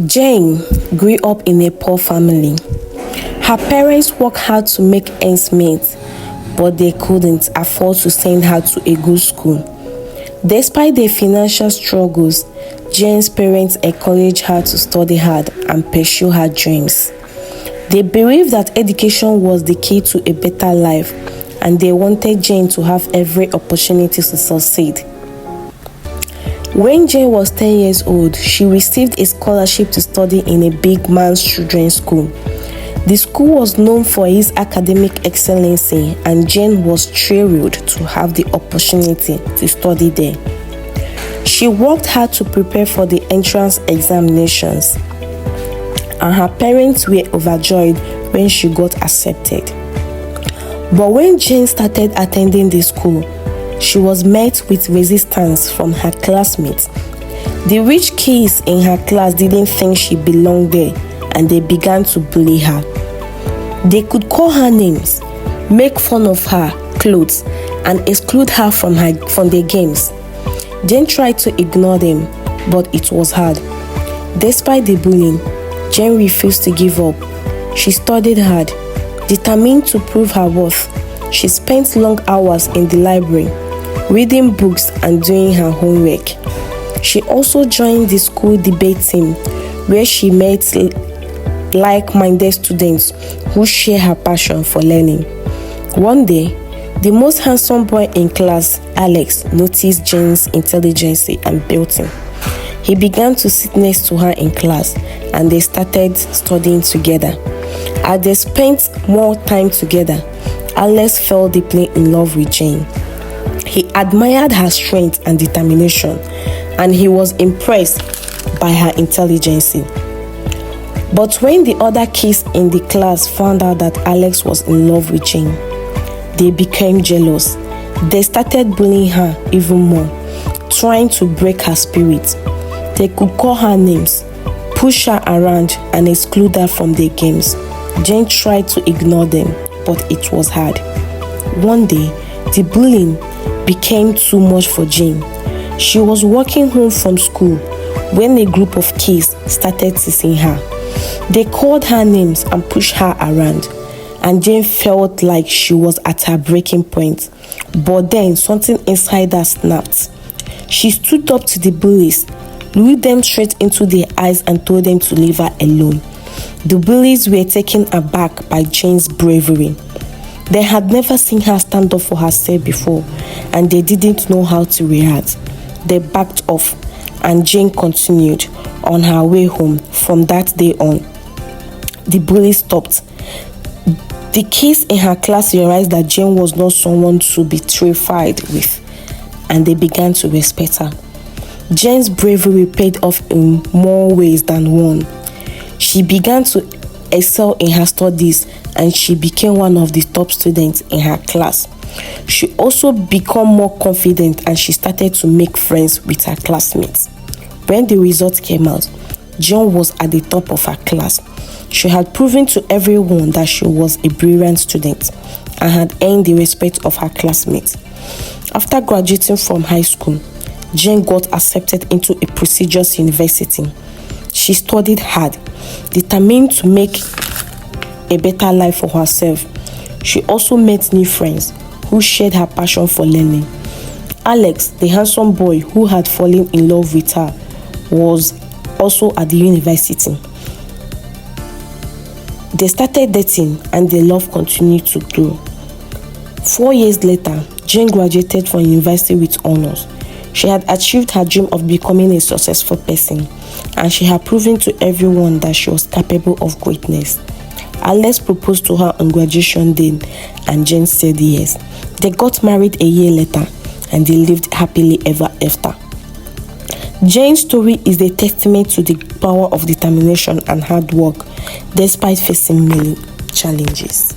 Jane grew up in a poor family. Her parents worked hard to make ends meet, but they couldn't afford to send her to a good school. Despite their financial struggles, Jane's parents encouraged her to study hard and pursue her dreams. They believed that education was the key to a better life, and they wanted Jane to have every opportunity to succeed. When Jane was 10 years old, she received a scholarship to study in a big man's children's school. The school was known for its academic excellency, and Jane was thrilled to have the opportunity to study there. She worked hard to prepare for the entrance examinations, and her parents were overjoyed when she got accepted. But when Jane started attending the school, she was met with resistance from her classmates. The rich kids in her class didn't think she belonged there, and they began to bully her. They could call her names, make fun of her clothes, and exclude her from their games. Jane tried to ignore them, but it was hard. Despite the bullying, Jane refused to give up. She studied hard, determined to prove her worth. She spent long hours in the library, reading books and doing her homework. She also joined the school debate team, where she met like-minded students who share her passion for learning. One day, the most handsome boy in class, Alex, noticed Jane's intelligence and beauty. He began to sit next to her in class, and they started studying together. As they spent more time together, Alex fell deeply in love with Jane. He admired her strength and determination, and he was impressed by her intelligence. But when the other kids in the class found out that Alex was in love with Jane, they became jealous. They started bullying her even more, trying to break her spirit. They could call her names, push her around, and exclude her from their games. Jane tried to ignore them, but it was hard. One day, the bullying became too much for Jane. She was walking home from school when a group of kids started teasing her. They called her names and pushed her around, and Jane felt like she was at her breaking point. But then something inside her snapped. She stood up to the bullies, looked them straight into their eyes, and told them to leave her alone. The bullies were taken aback by Jane's bravery. They had never seen her stand up for herself before, and they didn't know how to react. They backed off, and Jane continued on her way home. From that day on, the bullies stopped. The kids in her class realized that Jane was not someone to be terrified with, and they began to respect her. Jane's bravery paid off in more ways than one. She began to excel in her studies, and she became one of the top students in her class. She also became more confident, and she started to make friends with her classmates. When the results came out, Jane was at the top of her class. She had proven to everyone that she was a brilliant student and had earned the respect of her classmates. After graduating from high school, Jane got accepted into a prestigious university. She studied hard, determined to make a better life for herself. She also met new friends who shared her passion for learning. Alex, the handsome boy who had fallen in love with her, was also at the university. They started dating, and their love continued to grow. 4 years later, Jane graduated from university with honors. She had achieved her dream of becoming a successful person, and she had proven to everyone that she was capable of greatness. Alex proposed to her on graduation day, and Jane said yes. They got married a year later, and they lived happily ever after. Jane's story is a testament to the power of determination and hard work, despite facing many challenges.